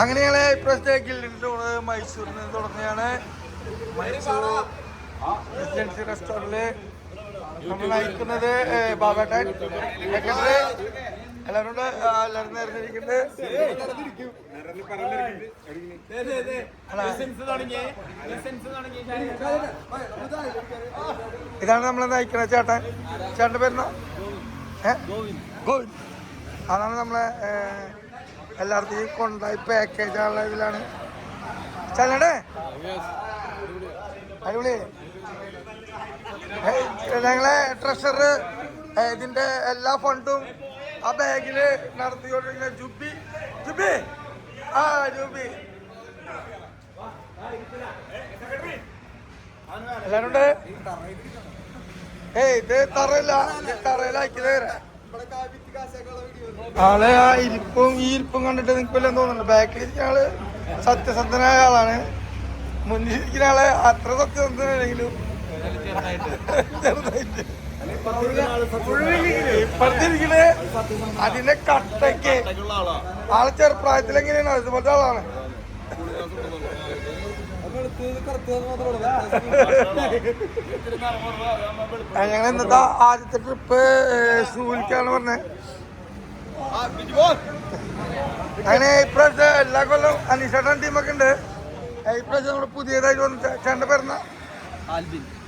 അങ്ങനെ ഞങ്ങളെ ഇപ്രാവശ്യത്തെ ഗിൽഡിന്റെ ടൂറ് മൈസൂരിൽ നിന്ന് തുടങ്ങിയാണ്. മൈസൂർ റെസിഡൻസി റെസ്റ്റോറൻറ്റില് നമ്മൾ നയിക്കുന്നത് ബാബേട്ടൻ സെക്രട്ടറി എല്ലാവരും നിറഞ്ഞിരിക്കുന്നത്. ഇതാണ് നമ്മളെ നയിക്കുന്നത് ചേട്ടൻ്റെ പേരുന്ന ഗോവിന്ദ്. അതാണ് നമ്മളെ എല്ലായിടത്തേക്കും കൊണ്ടുപോയി പാക്കേജ് ആണുള്ള ഇതിലാണ്. ചെല്ലണ്ടേ അടിപൊളി. ഞങ്ങളെ ട്രഷറർ ഇതിന്റെ എല്ലാ ഫണ്ടും ആ ബാഗില് നടത്തിക്കൊണ്ടിരിക്കുന്ന ജുബി എല്ലാരും ഉണ്ട്. ഇത് തറയിലാക്കിയത് വരാം. ആളെ ആ ഈ ഇരിപ്പും കണ്ടിട്ട് നിങ്ങൾക്ക് വല്ലതും തോന്നുന്നുണ്ട്. ബാക്കിലിരിക്കുന്ന ആള് സത്യസന്ധനായ ആളാണ്. മുന്നിലിരിക്കുന്ന ആളെ അത്ര സത്യസന്ധനാണെങ്കിലും ചെറുതായിട്ട് ഇപ്പഴത്തിരിക്കണ അതിന്റെ കട്ടയ്ക്ക് ആള് ചെറുപ്രായത്തിൽ എങ്ങനെയാണ് അതുപോലത്തെ ആളാണ്. ഞങ്ങൾ ഇന്നത്തെ ആദ്യത്തെ ട്രിപ്പ് സൂലിക്കാണ് പറഞ്ഞത്. അങ്ങനെ ഇപ്രാവശ്യം എല്ലാ കൊല്ലം അനീഷേട്ടൻ ടീമൊക്കെ ഉണ്ട്. ഇപ്രാവശ്യം നമ്മുടെ പുതിയതായിട്ട് വന്ന ചേട്ടൻ്റെ പേരുന്ന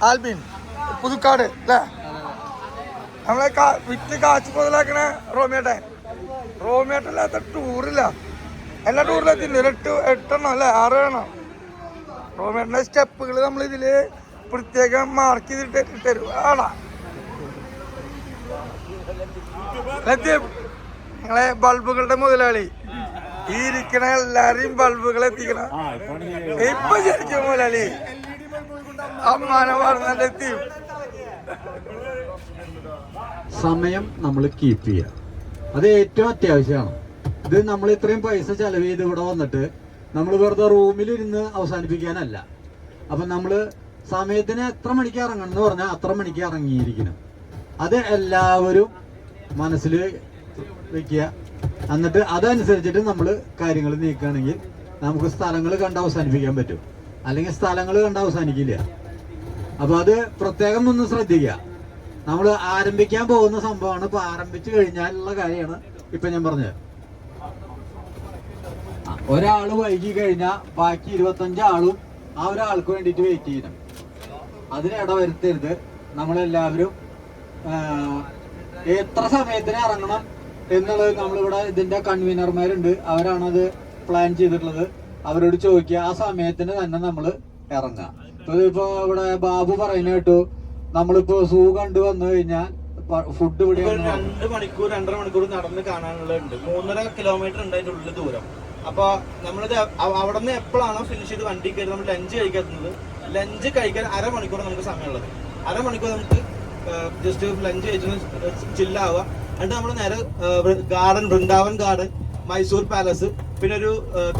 ആൽബിൻ പുതുക്കാട് അല്ലേ. നമ്മളെ വിറ്റ് കാച്ചു മുതലാക്കണ റോമിയേട്ടല്ലാത്ത ടൂറില്ല. എല്ലാ ടൂറിലും എത്തിയിട്ടുണ്ട്. 8 അല്ലേ 6 എണ്ണം. റോമിയേട്ടൻ്റെ സ്റ്റെപ്പുകൾ നമ്മൾ ഇതില് പ്രത്യേകം മാർക്ക് ചെയ്തിട്ട് തരും. ആടാ നിങ്ങളെ ബൾബുകളുടെ മുതലാളി ഈ ഇരിക്കണ എല്ലാരെയും ബൾബുകൾ എത്തിക്കണ ഇപ്പൊ ശരിക്കും മുതലാളി അമ്മാനെ പറഞ്ഞെത്തി. സമയം നമ്മൾ കീപ്പ് ചെയ്യുക, അത് ഏറ്റവും അത്യാവശ്യമാണ്. ഇത് നമ്മൾ ഇത്രയും പൈസ ചെലവ് ചെയ്ത് ഇവിടെ വന്നിട്ട് നമ്മൾ വെറുതെ റൂമിലിരുന്ന് അവസാനിപ്പിക്കാനല്ല. അപ്പം നമ്മൾ സമയത്തിന് എത്ര മണിക്ക് ഇറങ്ങണം എന്ന് പറഞ്ഞാൽ അത്ര മണിക്ക് ഇറങ്ങിയിരിക്കണം. അത് എല്ലാവരും മനസ്സിൽ വെക്കുക. എന്നിട്ട് അതനുസരിച്ചിട്ട് നമ്മൾ കാര്യങ്ങൾ നീക്കുകയാണെങ്കിൽ നമുക്ക് സ്ഥലങ്ങൾ കണ്ട് അവസാനിപ്പിക്കാൻ പറ്റും. അല്ലെങ്കിൽ സ്ഥലങ്ങൾ കണ്ട് അവസാനിക്കില്ല. അപ്പോൾ അത് പ്രത്യേകം ഒന്ന് ശ്രദ്ധിക്കുക. നമ്മൾ ആരംഭിക്കാൻ പോകുന്ന സംഭവമാണ്. ഇപ്പൊ ആരംഭിച്ചു കഴിഞ്ഞാലുള്ള കാര്യമാണ് ഇപ്പൊ ഞാൻ പറഞ്ഞത്. ഒരാള് വൈകി കഴിഞ്ഞാൽ ബാക്കി 25 ആളും ആ ഒരാൾക്ക് വേണ്ടിയിട്ട് വെയിറ്റ് ചെയ്യണം. അതിന് ഇടവരുത്തരുത്. നമ്മളെല്ലാവരും എത്ര സമയത്തിന് ഇറങ്ങണം എന്നുള്ളത് നമ്മളിവിടെ ഇതിന്റെ കൺവീനർമാരുണ്ട്, അവരാണത് പ്ലാൻ ചെയ്തിട്ടുള്ളത്. അവരോട് ചോദിക്കുക, ആ സമയത്തിന് തന്നെ നമ്മൾ ഇറങ്ങുക. ഇപ്പൊ ഇവിടെ ബാബു പറയുന്ന കേട്ടു, നമ്മളിപ്പോ സൂ കണ്ടു വന്നു കഴിഞ്ഞാൽ ഫുഡ് ഇവിടെ 2 മണിക്കൂർ 2.5 മണിക്കൂർ നടന്ന് കാണാനുള്ളത്. 3.5 കിലോമീറ്റർ ഉണ്ട് അതിന്റെ ഉള്ളിൽ ദൂരം. അപ്പൊ നമ്മളിത് അവിടെ നിന്ന് എപ്പോഴാണോ ഫിനിഷ് ചെയ്ത് വണ്ടി കയറി നമ്മൾ ലഞ്ച് കഴിക്കുന്നത്, ലഞ്ച് കഴിക്കാൻ 1/2 മണിക്കൂർ നമുക്ക് സമയമുള്ളത്. 1/2 മണിക്കൂർ നമുക്ക് ജസ്റ്റ് ലഞ്ച് കഴിച്ചിട്ട് ചില്ലാവുക. എന്നിട്ട് നമ്മൾ നേരെ garden, Vrindavan garden, Mysore palace, പിന്നെ ഒരു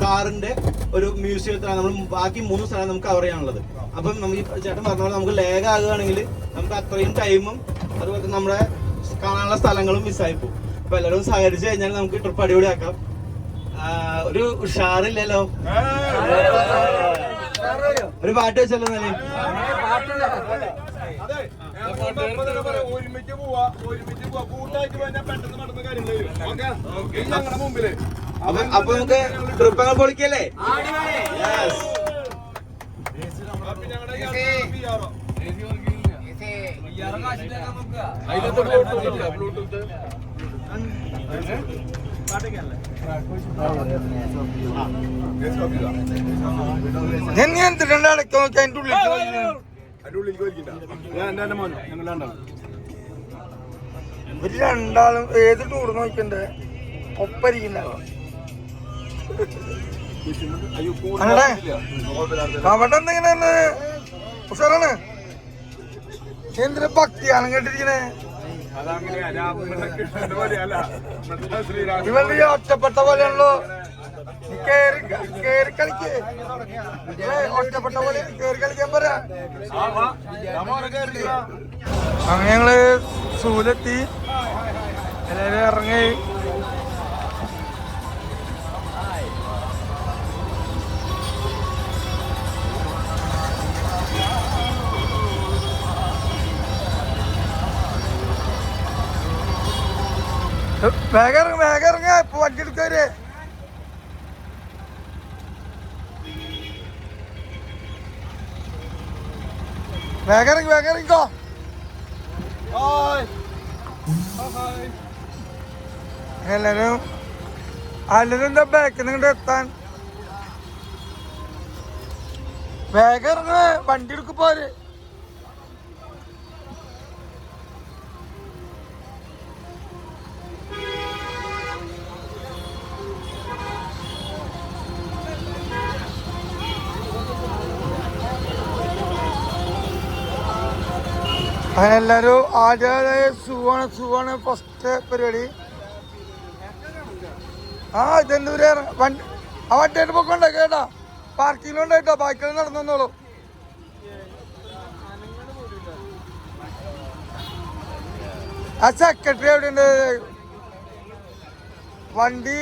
കാറിന്റെ ഒരു മ്യൂസിയത്തിലാണ് നമ്മൾ ബാക്കി 3 സ്ഥലം നമുക്ക് കവർ ചെയ്യാനുള്ളത്. അപ്പം നമുക്ക് ഈ ചേട്ടൻ പറഞ്ഞ പോലെ നമുക്ക് ലേഗ് ആകുകയാണെങ്കിൽ നമുക്ക് അത്രയും ടൈമും അതുപോലെ നമ്മുടെ കാണാനുള്ള സ്ഥലങ്ങളും മിസ്സായി പോകും. അപ്പൊ എല്ലാവരും സഹകരിച്ചു കഴിഞ്ഞാൽ നമുക്ക് ട്രിപ്പ് അടിപൊളിയാക്കാം. ഒരു ഉഷാറില്ലല്ലോ, ഒരു പാട്ട് വെച്ചല്ലോ നല്ല ഒരുമിച്ച് പോവാ കൂട്ടായിട്ട് പെട്ടെന്ന് നടന്ന കാര്യങ്ങൾ. അപ്പൊ നമുക്ക് ട്രിപ്പ് അങ്ങ് പൊളിക്കല്ലേ. ഒരു രണ്ടാളും ഏത് ടൂർ നോക്കണ്ടേ ഒപ്പരിക്കുന്ന അവിടെ എന്തെങ്കിലും ഉഷാറാണ്. എന്തൊരു ഭക്തിയാണ് കേട്ടിരിക്കണേ. ഇവന്റെ ഒറ്റപ്പെട്ട പോലെയാണല്ലോ. കേറി കളിക്കേ, ഒറ്റപ്പെട്ട പോലെ കേറി കളിക്കാൻ പറയാ. അങ്ങനെ ഞങ്ങള് സൂലെത്തി, എല്ലാരും ഇറങ്ങി. വേഗം ഇറങ്ങ ഇപ്പൊ വണ്ടി എടുക്കാര്. വേഗം ഇറങ്ങിക്കോ. എല്ലാരും എന്താ ബാക്കിൽ നിങ്ങടെ എത്താൻ? വേഗം ഇറങ്ങ, വണ്ടി എടുക്കും പോര്. അങ്ങനെ എല്ലാരും ആദ്യമായ സുവാണ് ഫസ്റ്റ് പരിപാടി. ഇതെന്തൂര് വണ്ടി ആ വണ്ടിയായിട്ട് പൊക്കണ്ട കേട്ടാ, പാർക്കിങ്ങിലുണ്ടായിട്ടോ, ബാക്കിൽ നടന്നോളൂ. ആ സെക്രട്ടറി എവിടെയുണ്ട്? വണ്ടി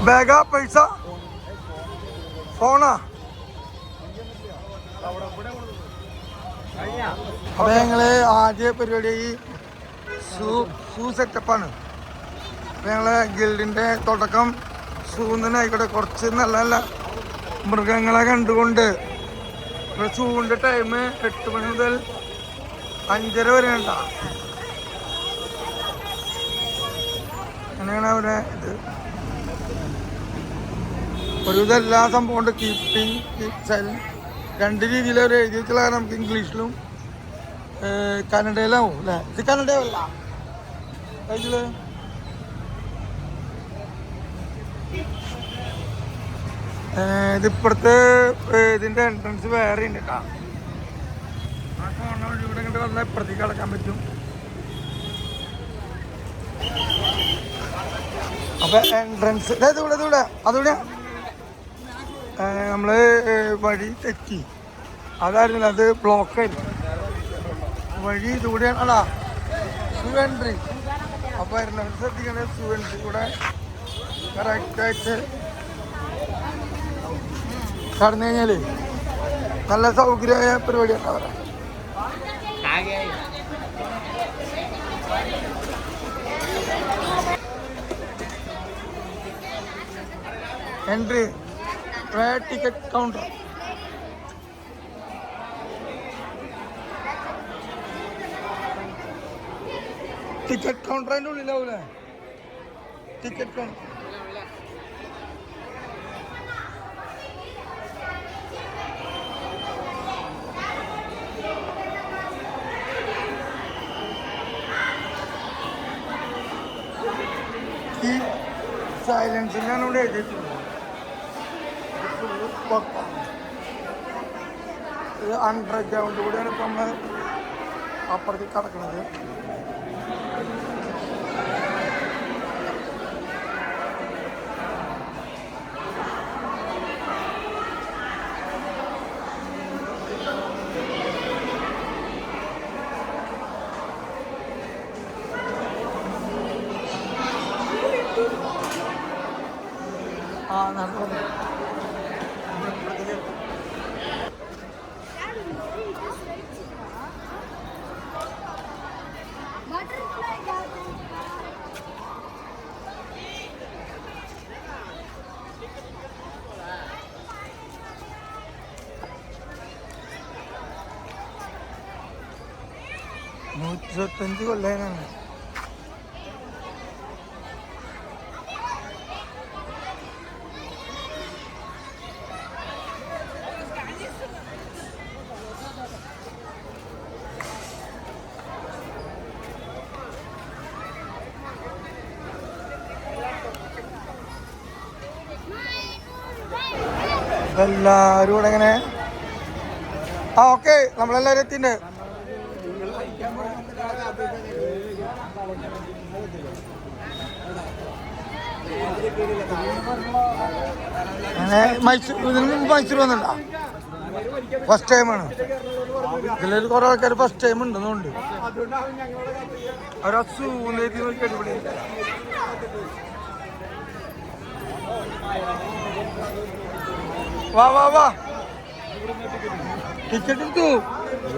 ബാഗാ, പൈസ, ഫോണാ? അപ്പൊ ഞങ്ങള് ആദ്യ പരിപാടി ഷൂ സെറ്റപ്പാണ്. അപ്പൊ ഞങ്ങള് ഗിൽഡിന്റെ തുടക്കം ഷൂന്ന് ആയിക്കോട്ടെ. കുറച്ച് നല്ല നല്ല മൃഗങ്ങളെ കണ്ടുകൊണ്ട് ഷൂവിന്റെ ടൈം 8 മണി മുതൽ 5:30 വരെ ഉണ്ടാ. അങ്ങനെയാണ് അവിടെ ഇത്. ഒരു ഇതെല്ലാ സംഭവം ഉണ്ട്. കീപ്പിംഗ്, കീപ് സൈലന്റ്, 2 രീതിയിൽ അവർ എഴുതി വെച്ചാൽ നമുക്ക് ഇംഗ്ലീഷിലും കന്നഡയിലാവും അല്ലേ? ഇത് കന്നഡയല്ല ഇതില്. ഇതിപ്പോഴത്തെ ഇതിന്റെ എൻട്രൻസ് വേറെ ഉണ്ട് കേട്ടോ. ആ കോണ വഴി ഇവിടെ ഇങ്ങോട്ട് വന്നാൽ ഇപ്പുറത്തേക്ക് കടക്കാൻ പറ്റും. അപ്പൊ എൻട്രൻസ് ഇതൂടെ അതുകൂടെ നമ്മള് വഴി തെറ്റി. അതായിരുന്നില്ല, അത് ബ്ലോക്കായിരുന്നു. വഴി ഇതുകൂടെയാണ്. അടാ ഷൂ എൻട്രി. അപ്പൊ എൻട്രൻസ് എത്തിക്കണേ ഷൂ എൻട്രി കൂടെ കറക്റ്റായിട്ട് കടന്നു കഴിഞ്ഞാല് നല്ല സൗകര്യമായ പരിപാടിയാണ് അവരെ. Entry ticket counter. Ticket counter അതിൻ്റെ ഉള്ളിലാവൂലേ? Ticket counter. ഈ സൈലൻസിനാണ് ഇവിടെ എഴുതിയിട്ടുള്ളത്. ഇത് അണ്ടർഗ്രൗണ്ട് കൂടെയാണ് ഇപ്പം നമ്മൾ അപ്പുറത്തേക്ക് കടക്കുന്നത്. നടന്നത് $125 കൊല്ലാണ്. എല്ലാവരും കൂടെ എങ്ങനെ ഓക്കെ നമ്മളെല്ലാവരും എത്തിണ്ട്. അങ്ങനെ ഇതിന് മുമ്പ് മൈസൂർ വന്നിട്ടുണ്ടോ? ഫസ്റ്റ് ടൈമാണ്. ഇതിലൊരു കുറെ ആൾക്കാർ ഫസ്റ്റ് ടൈം ഉണ്ടെന്നുണ്ട്. അവരൂന്നേറ്റി നോക്കി അടിപൊളി. വാ വാ വാ ടിക്കറ്റ് എടുത്തു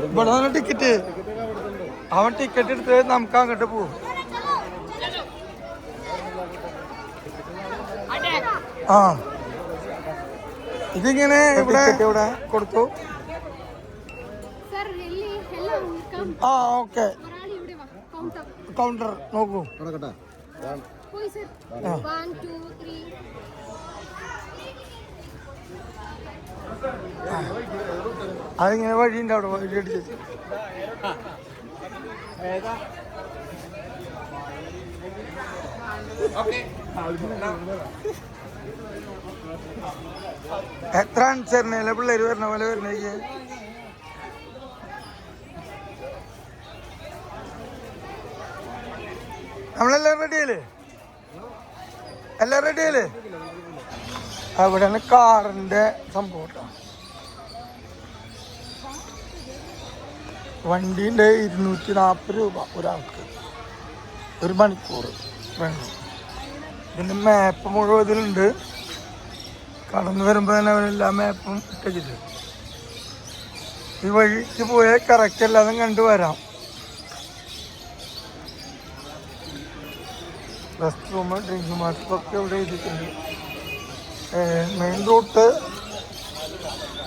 ഇവിടെ തന്നെ ടിക്കറ്റ് അവൻ ടിക്കറ്റ് എടുത്ത് നമുക്ക് അങ്ങോട്ട് പോവും ആ ഇതിങ്ങനെ ഇവിടെ ഇവിടെ കൊടുത്തു ആ ഓക്കെ കൗണ്ടർ നോക്കൂ അതിങ്ങനെ വഴിയുണ്ട് അവിടെ വഴി അടിച്ചു എത്ര അനുസരണല്ലേ പിള്ളേര് വരണ പോലെ വരണേക്ക് നമ്മളെല്ലാരും റെഡിയല്ലേ എല്ലാരും റെഡിയല്ലേ അവിടെയാണ് കാറിന്റെ സംഭവം കേട്ടോ വണ്ടീൻ്റെ 240 രൂപ ഒരാൾക്ക് ഒരു മണിക്കൂർ വേണം ഇതിൻ്റെ മാപ്പ് മുഴുവൻ ഇതിലുണ്ട് കടന്നു വരുമ്പോൾ തന്നെ അവരെല്ലാ മാപ്പും ഇട്ടിട്ട് ഈ വഴിക്ക് പോയാൽ കറക്റ്റ് എല്ലാതും കണ്ടു വരാം റെസ്റ്റ് റൂം ഡ്രിങ്കിങ് വാട്ടറൊക്കെ ഇവിടെ എഴുതിയിട്ടുണ്ട് മെയിൻ റൂട്ട്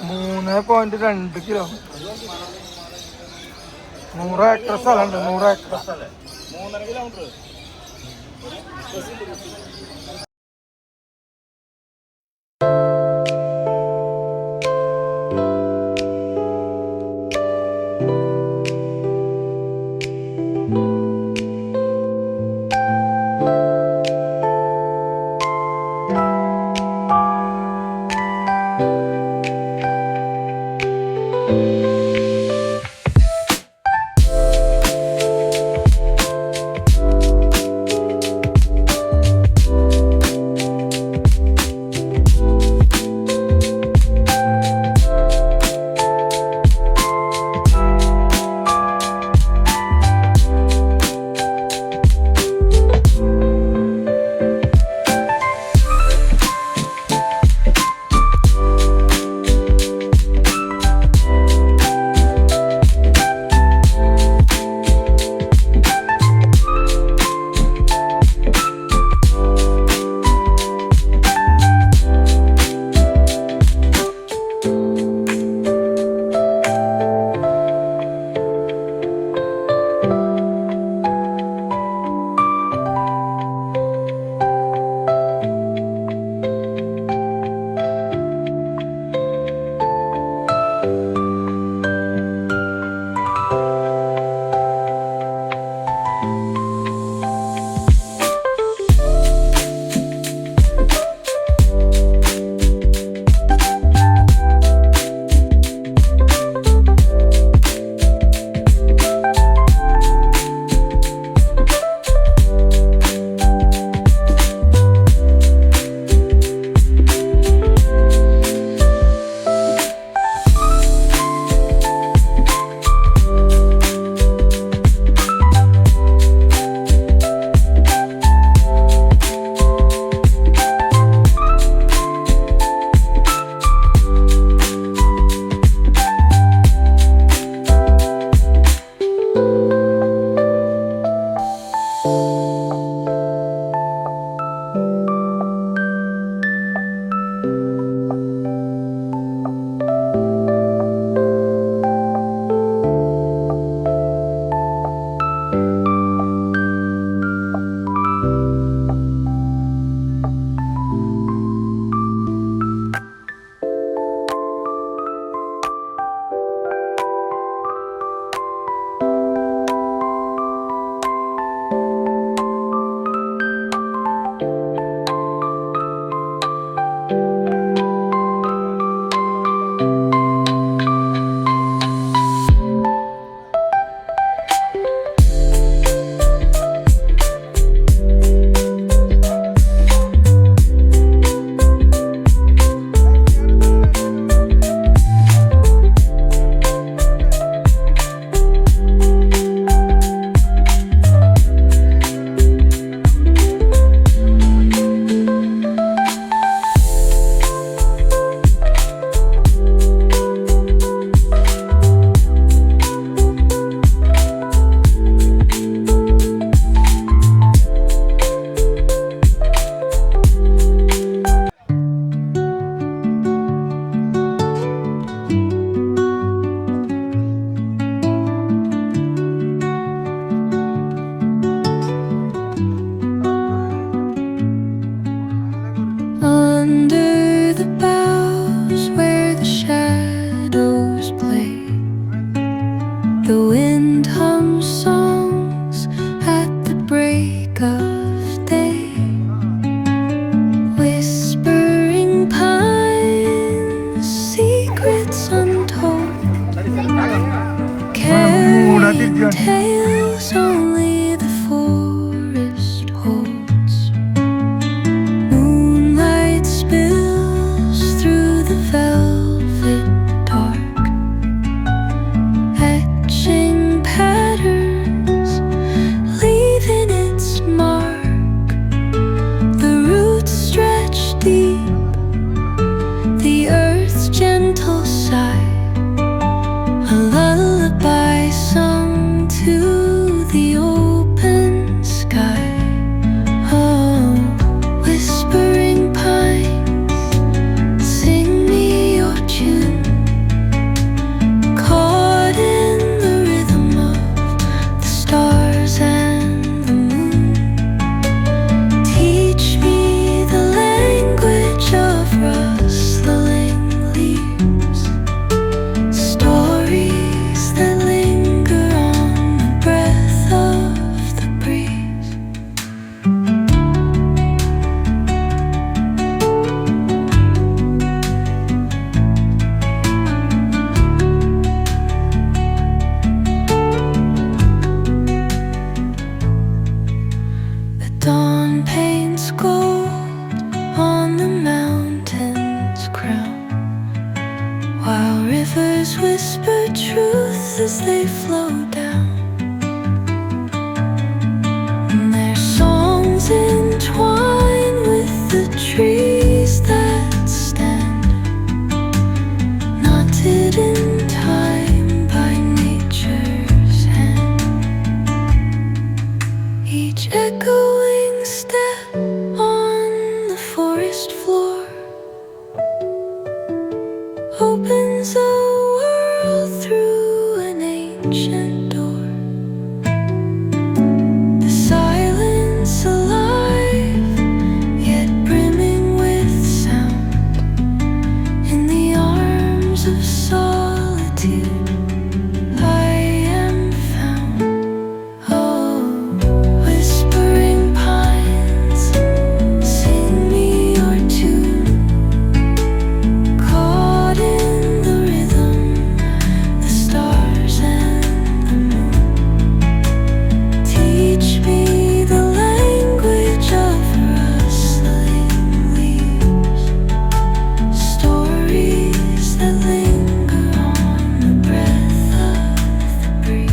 3.2 കിലോമീറ്റർ 100 ഏക്കർ സ്ഥലമുണ്ട് 100 acre 3.5 kilometre they flow down. And their songs entwine with the trees that stand, knotted in time by nature's hand. Each echoing step on the forest floor opens a world through an ancient door. The silence alive, yet brimming with sound. In the arms of solitude I am found. Oh, whispering pines, sing me your tune. Caught in the rhythm, the stars and the moon. Teach me the language of rustling leaves, stories that linger on the breath of the breeze.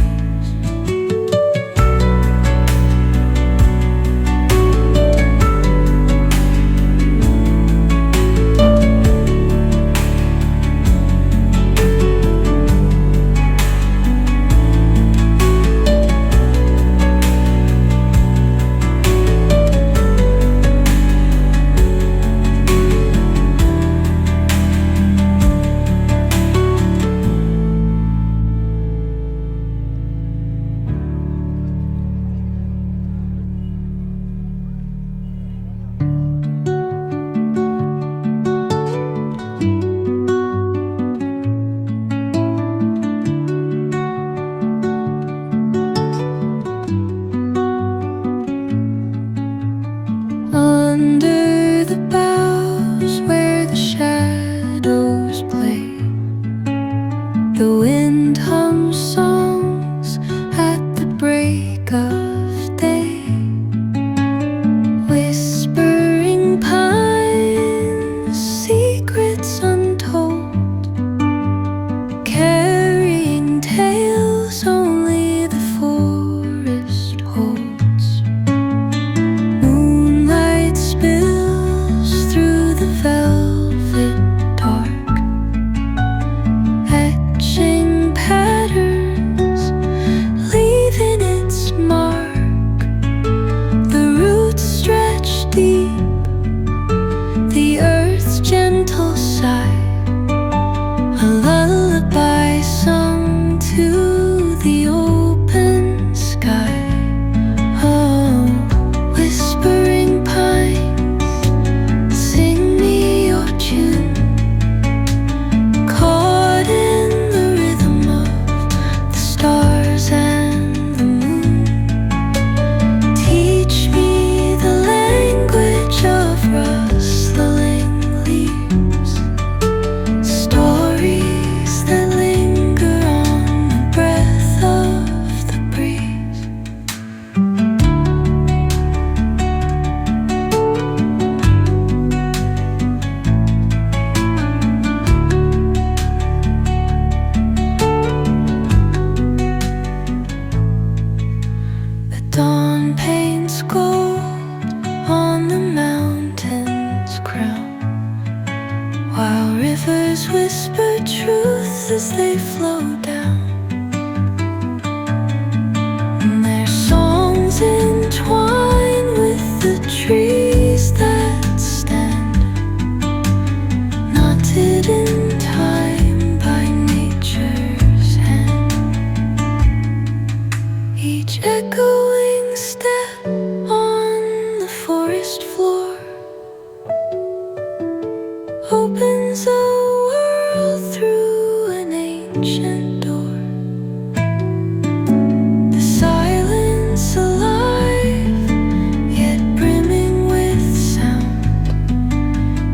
Under the boughs where the shadows play, the wind hums songs at the break of day. Whispering pines, secrets untold, carrying tales only the forest holds. Moonlight spills through the velvet dark, etching patterns, leaving its mark. The roots stretch deep, the earth's gentle sigh, a lullaby sung to the open sky. Oh, whispering pines, sing me your tune. Caught in the rhythm of the stars and the moon. Teach me the language of rustling leaves, stories that linger on the breath of the breeze. The dawn paints gold on the mountain's crown, while rivers whisper truth as they flow down. And their songs entwine with the trees that stand, knotted in time by nature's hand. Each echoing step on the forest floor opens a world through an ancient door. The silence alive, yet brimming with sound.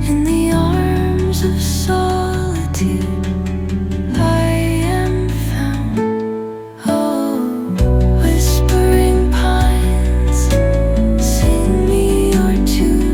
In the arms of solitude I am found. Oh, whispering pines, sing me your tune.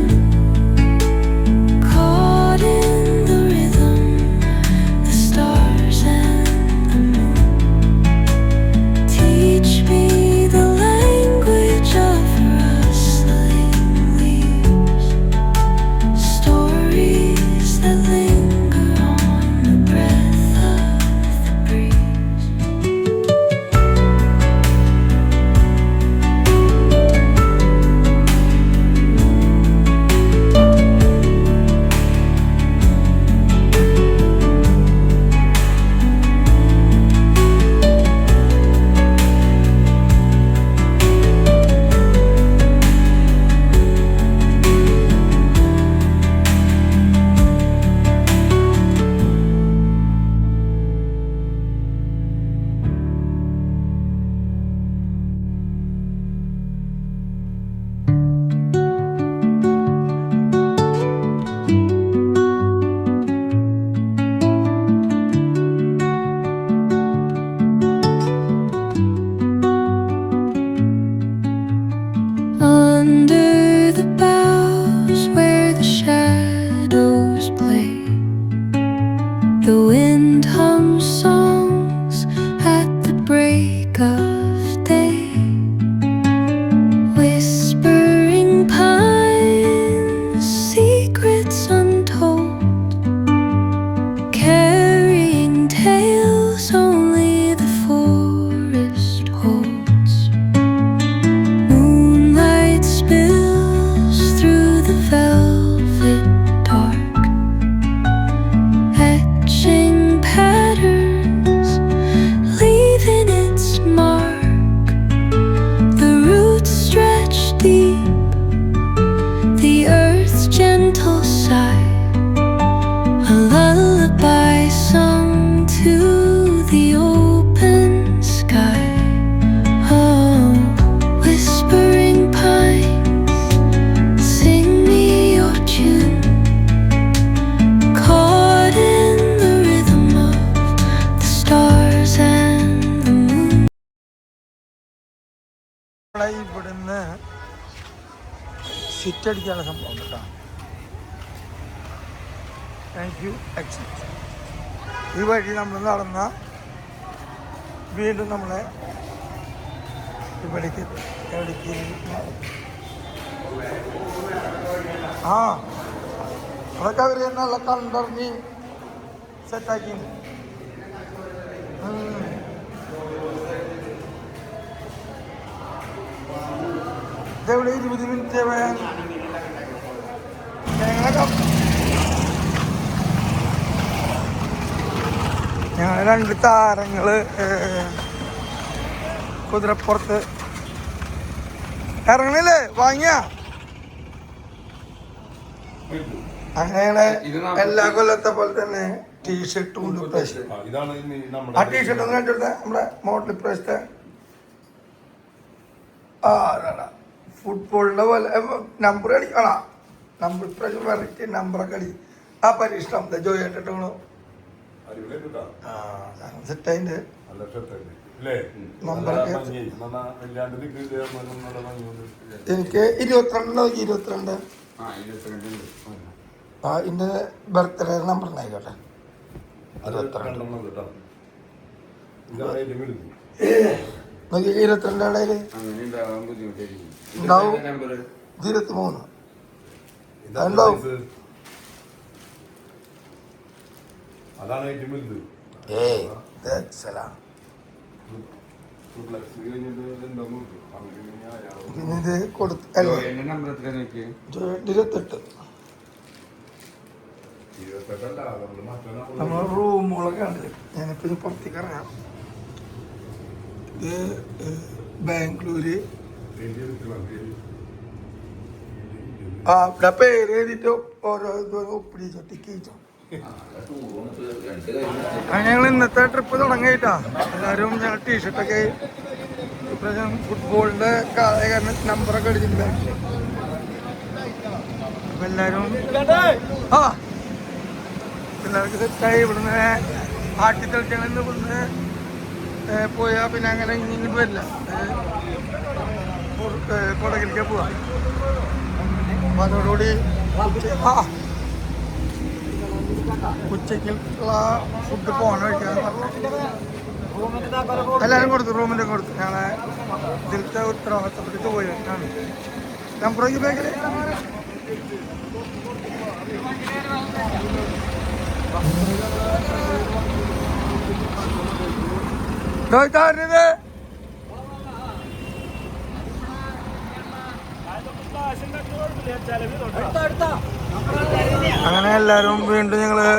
ഒറ്റയടിക്കാനുള്ള സംഭവം കേട്ടോ. Thank you exit. ഈ വഴി നമ്മൾ നടന്ന വീണ്ടും നമ്മളെ ഇവിടേക്ക് എവിടേക്ക് ആ അതൊക്കെ അവർ നല്ല കണ്ടറിഞ്ഞ് സെറ്റാക്കി. ഇതെവിടെ 20 മിനിറ്റ് വരാൻ ഞങ്ങൾ 2 താരങ്ങള് കുതിരപ്പുറത്ത് ഇറങ്ങണില്ലേ വാങ്ങിയ. അങ്ങനെ എല്ലാ കൊല്ലത്തെ പോലെ തന്നെ ടീഷർട്ടും ഉണ്ട് ഇപ്രാവശ്യം. ആ ടീഷർട്ട് ഒന്ന് കണ്ടിട്ട് നമ്മുടെ മോഡൽ ഇപ്രാവശ്യത്തെ ഫുട്ബോളിന്റെ പോലെ നമ്പർ അടിക്കണ നമ്പർ ഇപ്രാവശ്യം വെറൈറ്റി നമ്പറൊക്കെ അടി. ആ പരീക്ഷണം ജോയി ആയിട്ടോ സെറ്റായിട്ട് നമ്പറൊക്കെ എനിക്ക് 22 ആ എന്റെ ബർത്ത്ഡേ നമ്പർ ഉണ്ടായിക്കോട്ടെ 22 നോക്കി 22 ഇടയില് ഉണ്ടാവും 23 ഉണ്ടാവും. പിന്നെ ഇത് കൊടുത്ത് 28 നമ്മൾ റൂമുകളൊക്കെ ഉണ്ട്. ഞാനിപ്പോ ഇത് പുറത്തേക്ക് ഇറങ്ങാം. ഇത് ബാംഗ്ലൂര് ആ ഇവിടെ പേര് എഴുതിട്ട് ഓരോ ഒപ്പിടിച്ചോ ടിക്കറ്റോ. ഞങ്ങൾ ഇന്നത്തെ ട്രിപ്പ് തുടങ്ങിയിട്ടാ. എല്ലാവരും ഞങ്ങൾ ടീഷർട്ടൊക്കെ ഇപ്രാവശ്യം ഫുട്ബോളിന്റെ കാരണം നമ്പറൊക്കെ അടിച്ചിട്ടുണ്ട്. അപ്പൊ എല്ലാരും ആ എല്ലാവർക്കും സെറ്റായി. ഇവിടുന്ന് ആട്ടിത്തെളിച്ചങ്ങളിൽ ഇവിടുന്ന് പോയാൽ പിന്നെ അങ്ങനെ ഇങ്ങോട്ട് വരില്ല, കൊടകിലേക്ക് പോവാം. അപ്പൊ അതോടുകൂടി ആ ഉച്ചയ്ക്കുള്ള ഫുഡ് പോകണ കഴിക്കാന്ന് പറഞ്ഞു. എല്ലാവരും കൊടുത്തു, റൂമിൻ്റെ കൊടുത്തു. ഞങ്ങളെ ഇതിലത്തെ ഉത്തരവാദിത്തപ്പെട്ടിട്ട് പോയിട്ടാണ് നമ്പറേക്ക് ബാങ്കില് ോയിത്താരുന്നത്. അങ്ങനെ എല്ലാവരും വീണ്ടും ഞങ്ങള്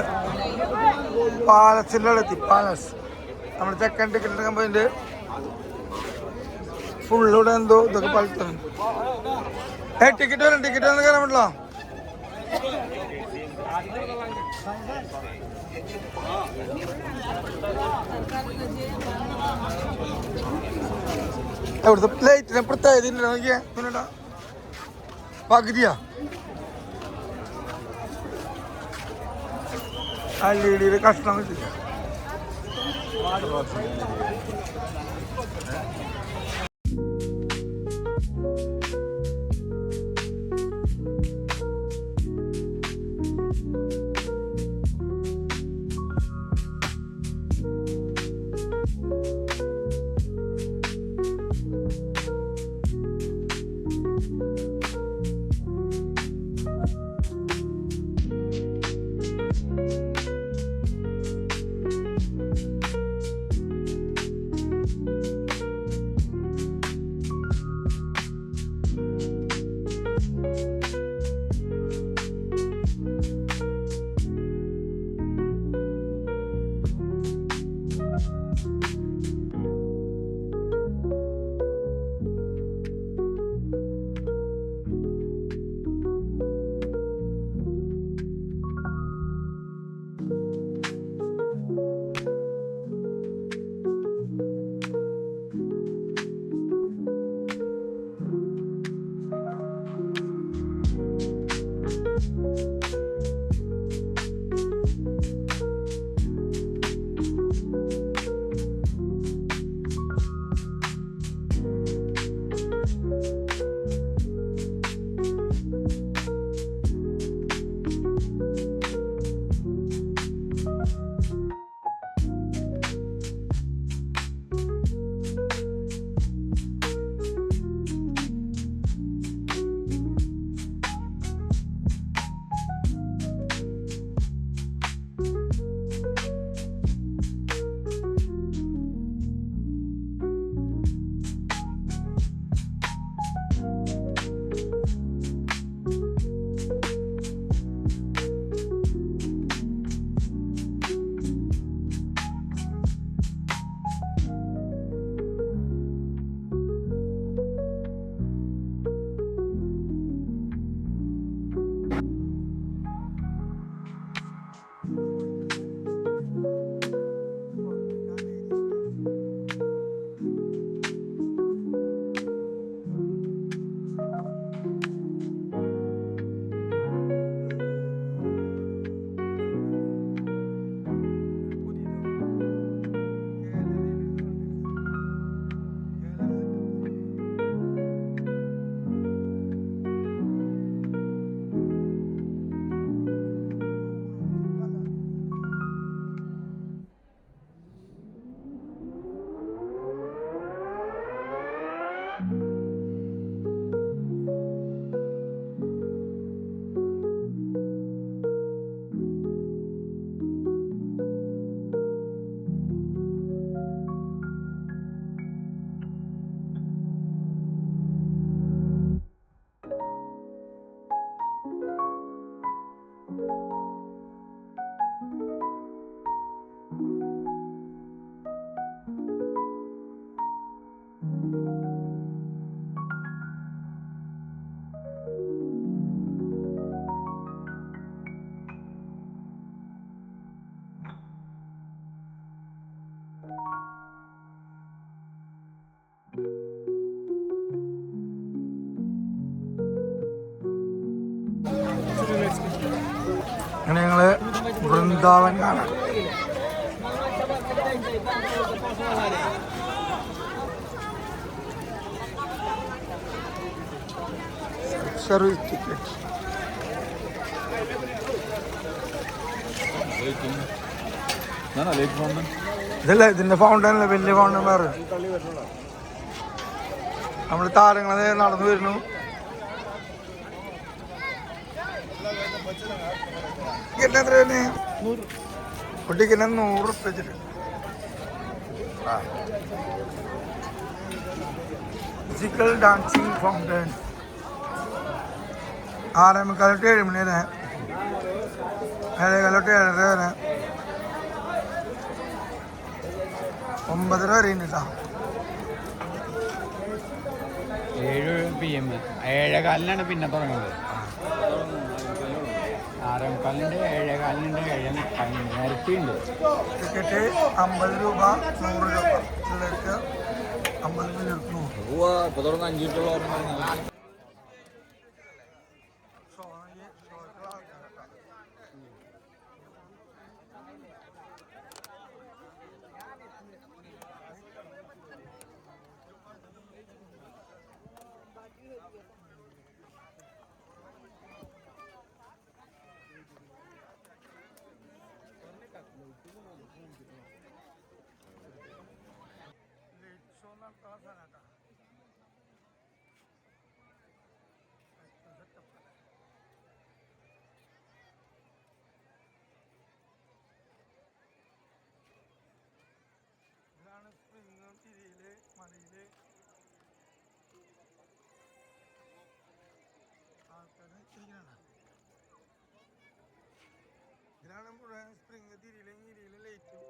പാലസിലെത്തി. പാലസ് നമ്മുടെ ചെക്കൻ ടിക്കറ്റ് എടുക്കാൻ പോയിട്ട് ഫുള്ളിവിടെ എന്തോ ഇതൊക്കെ പലത്തുന്നു. ടിക്കറ്റ് വരും, ടിക്കറ്റ് വന്ന് കയറാൻ പറ്റില്ല. അവിടുത്തെ പ്ലേറ്റിനെ പ്രത്യേകത നോക്കിയാ പിന്നെടാ പകുതിയാ LED കഷ്ണം കിട്ടില്ല. അങ്ങനെ ഞങ്ങള് വൃന്ദാവൻ കാണാം. സർവീസ് ടിക്കറ്റ് ഇതല്ല, ഇതിന്റെ ഫൗണ്ടനല്ല, വലിയ ഫൗണ്ടൻ വേറെ. നമ്മള് താരങ്ങളെ നടന്നു വരുന്നു. എത്ര കുട്ടിക്ക് 100 റുപ്യ വെച്ചിട്ട്. ഫിസിക്കൽ ഡാൻസിങ് ഫൗണ്ടൻ 6:45 to 7 മണി വരെ, 7:15 to 7:30 വരെ, 9:30 വരെ ഉണ്ട് കേട്ടോ. 7 PM 7:15 പിന്നെ തുടങ്ങുന്നത്. 6:15 7:15 നേരത്തെയുണ്ട്. ടിക്കറ്റ് 50 രൂപ, 100 രൂപ. പിള്ളേർക്ക് 50 രൂപ. ഇപ്പൊ തുടർന്ന് 5 മിനിറ്റുള്ള ഇതാണ് സ്പ്രിംഗ് തിരിയില് മലയില് ആൾക്കാര് ഇരിക്കണ. ഇതിലാണ് മുഴുവൻ സ്പ്രിംഗ് തിരിയില് ഇരിയില് ലൈറ്റും.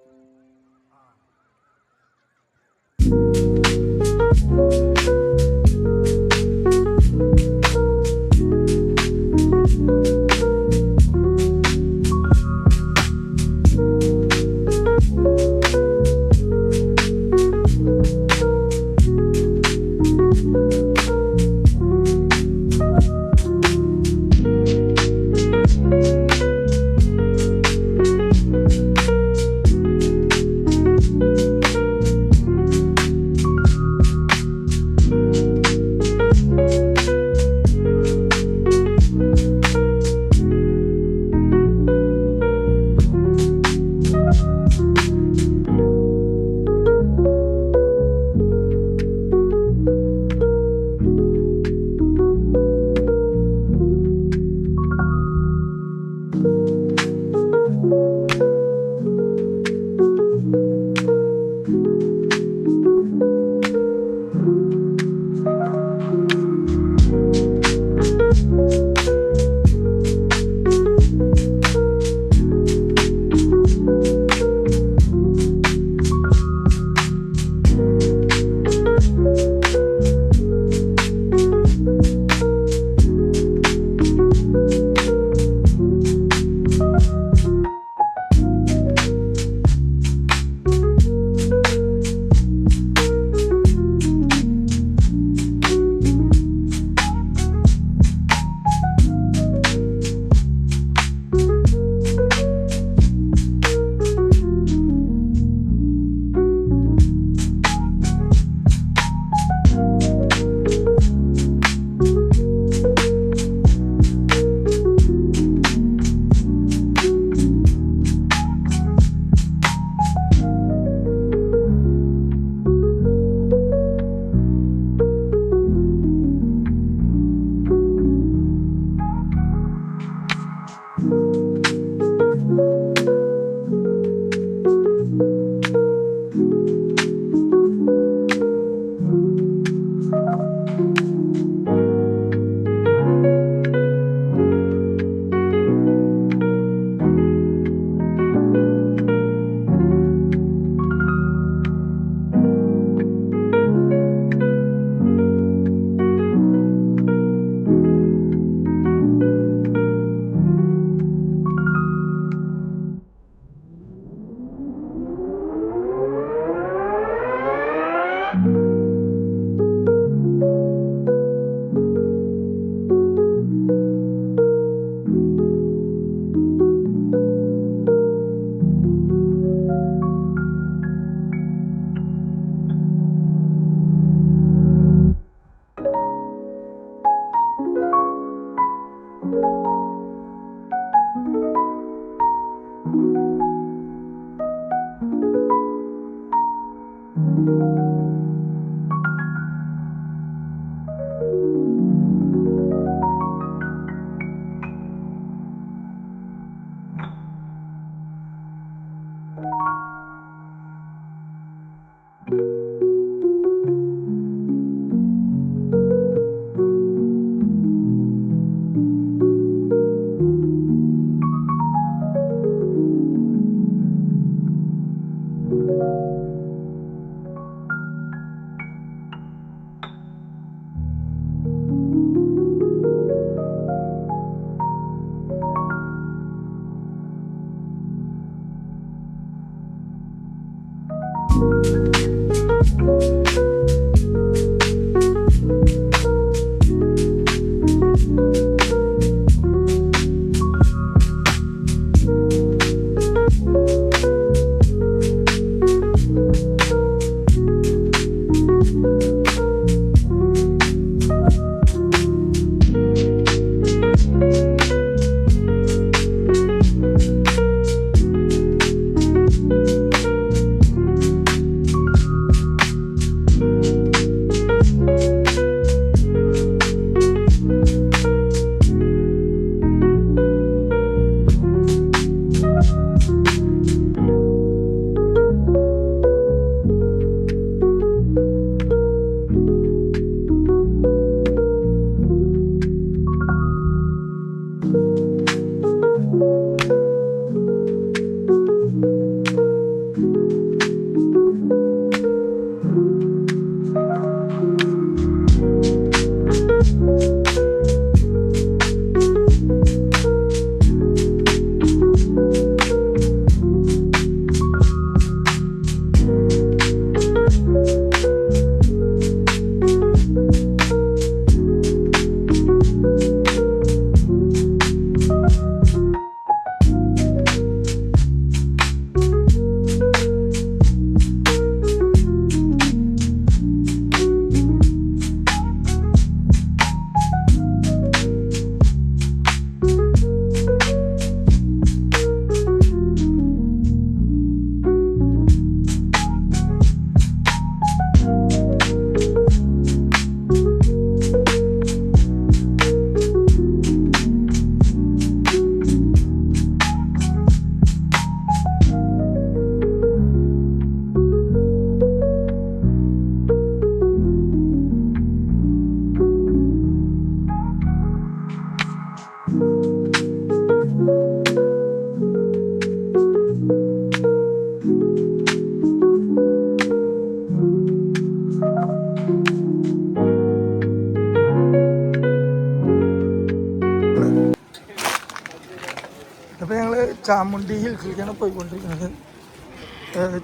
അപ്പോൾ ഞങ്ങൾ ചാമുണ്ടി ഹിൽസിലേക്കാണ് പോയിക്കൊണ്ടിരിക്കുന്നത്.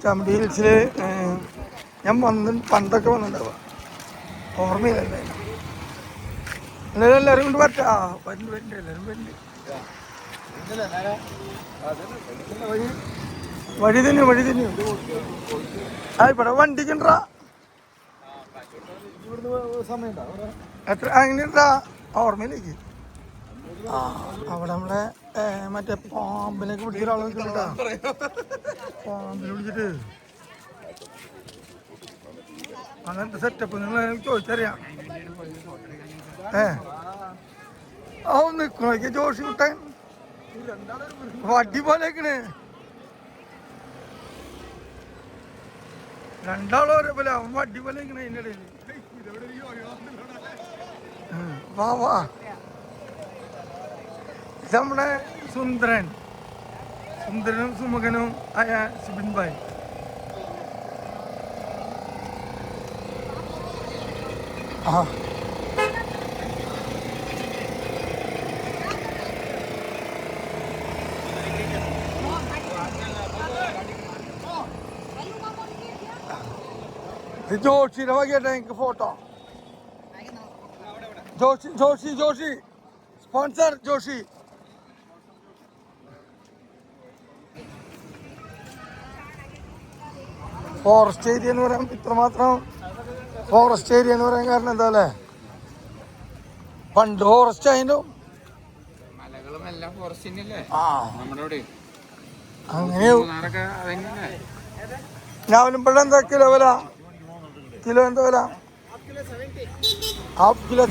ചാമുണ്ടി ഹിൽസിൽ ഞാൻ പണ്ടൊക്കെ വന്നിട്ടുണ്ടാവുക, ഓർമ്മയില്ലല്ലേ. എല്ലാവരും കൊണ്ട് പറ്റാ വരുന്നുണ്ട്, എല്ലാവരും വരുന്നുണ്ട്. വഴി തന്നെ ആ ഇവിടെ വണ്ടിക്കുണ്ടാ എത്ര അങ്ങനെയുണ്ടാ ഓർമ്മയിലേക്ക്. ആ അവിടെ നമ്മളെ മറ്റേ പാമ്പിനൊക്കെ പിടിച്ച ഒരാളെ നിൽക്കണ്ടാ, പാമ്പിനെ വിളിച്ചിട്ട് അങ്ങനത്തെ സെറ്റപ്പ് നിങ്ങൾ ചോദിച്ചറിയാം. നിക്കണോക്കെ ജോഷി കുട്ടൻ വടി പോലെക്കണ്, രണ്ടാളും ഒരേ പോലെ, അവൻ വടി പോലെ അതിൻ്റെ ഇടയിൽ. വാ വാ ഇത് നമ്മുടെ സുന്ദരനും സുമുഖനും ആയ സിബിൻ ഭായ്. ആ ജോഷിയുടെ വകയായിട്ട് എനിക്ക് photo. Joshi sponsor Joshi. Forest area എന്ന് പറയാൻ ഇത്രമാത്രം ഫോറസ്റ്റ് ഏരിയ എന്ന് പറയാൻ കാരണം എന്താ അല്ലേ, പണ്ട് ഫോറസ്റ്റ് ആയാലും അങ്ങനെ ഞാവലുമ്പഴ എന്താ കിലോ വില, എന്താ വില? ഹാഫ് കിലോ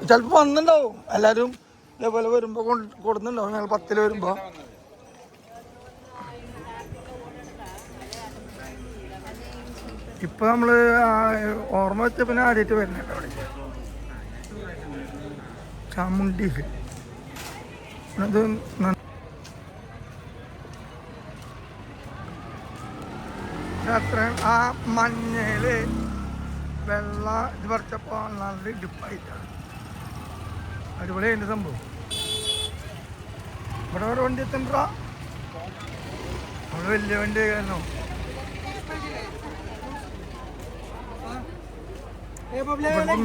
ചിലപ്പോൾ വന്നിട്ടുണ്ടാവും, എല്ലാവരും ഇതേപോലെ വരുമ്പോൾ കൊടുക്കുന്നുണ്ടാവും. ഞങ്ങൾ 10 വരുമ്പോൾ ഇപ്പം നമ്മൾ ഓർമ്മ വെച്ച പിന്നെ ആദ്യമായിട്ട് വരുന്നുണ്ട് അവിടെ ചാമുണ്ടി. അത് അത്ര ആ മഞ്ഞയില് വെള്ള ഇത് പറിച്ചപ്പോൾ നല്ല ഡിപ്പായിട്ടാണ്, അടിപൊളിയായിട്ട് സംഭവം. ഇവിടെ വേറെ വണ്ടി എത്തണ്ടാ, നമ്മൾ വലിയ വണ്ടി കാരണം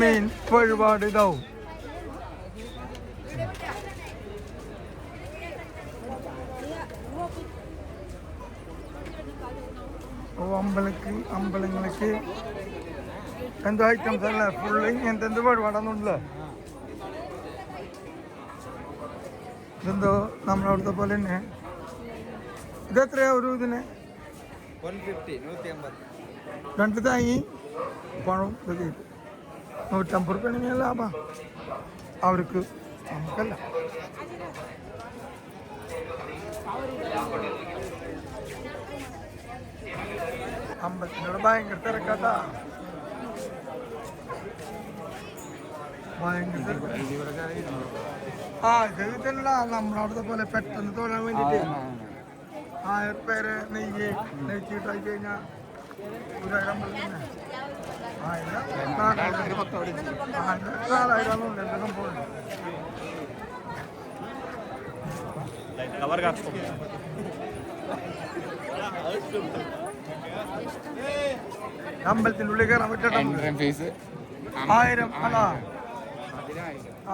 മെയിൻ ഒരുപാട് ഇതാവും. അമ്പലങ്ങൾക്ക് എന്തോ ഐറ്റംസ് അല്ലേ, ഫുള്ള് ഇങ്ങനത്തെ എന്തോ പരിപാടൊന്നുമില്ല. ഇതെന്തോ നമ്മളവിടുത്തെ പോലെ തന്നെ. ഇതെത്രയാ ഒരു ഇതിന്? 2 താങ്ങി പഴം ഇതൊക്കെ 150 റുപ്യ ലാഭം അവർക്ക്, നമുക്കല്ല. അമ്പലത്തിനോട് ഭയങ്കര തിരക്കാട്ടാ, ഭയങ്കര ആ ഇത് തന്നെ നമ്മളവിടുത്തെ പോലെ പെട്ടെന്ന് തോന്നാൻ വേണ്ടിട്ട് 1000 പേര് നെയ്ച്ചിട്ടായി കഴിഞ്ഞാൽ 1000 അമ്പലത്തിൽ തന്നെ 4000 സംഭവം. അമ്പലത്തിൻ്റെ ഉള്ളിൽ കയറാൻ പറ്റട്ടെ 1000 അല്ല,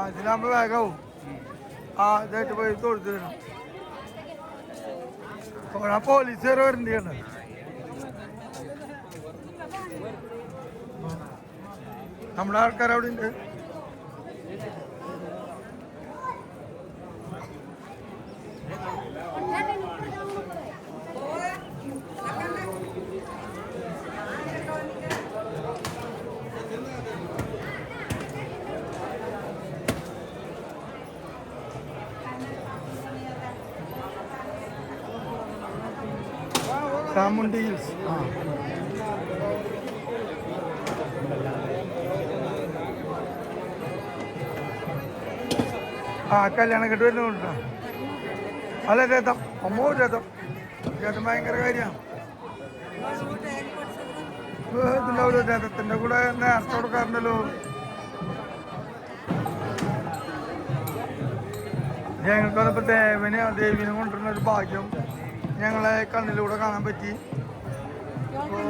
ഇതിലാകുമ്പോൾ വേഗവും ഇതായിട്ട് പോയി തൊഴുത്ത് തരണം. പോലീസുകാർ വരേണ്ടിയാണ്. നമ്മുടെ ആൾക്കാർ അവിടെ ഉണ്ട്. ചാമുണ്ടി ഹിൽസ് കല്യാണം കെട്ട് വരുന്നുണ്ടോ? അല്ല രഥം, രഥം ഭയങ്കര കാര്യമാണ്. ഇതിൻ്റെ രഥത്തിൻ്റെ കൂടെ നേർച്ച കൊടുക്കാറുണ്ടല്ലോ. ഞങ്ങൾക്ക് വന്നപ്പോൾ ദേവിനെ കൊണ്ടുവരുന്ന ഒരു ഭാഗ്യം ഞങ്ങളെ കണ്ണിലൂടെ കാണാൻ പറ്റി. അപ്പോൾ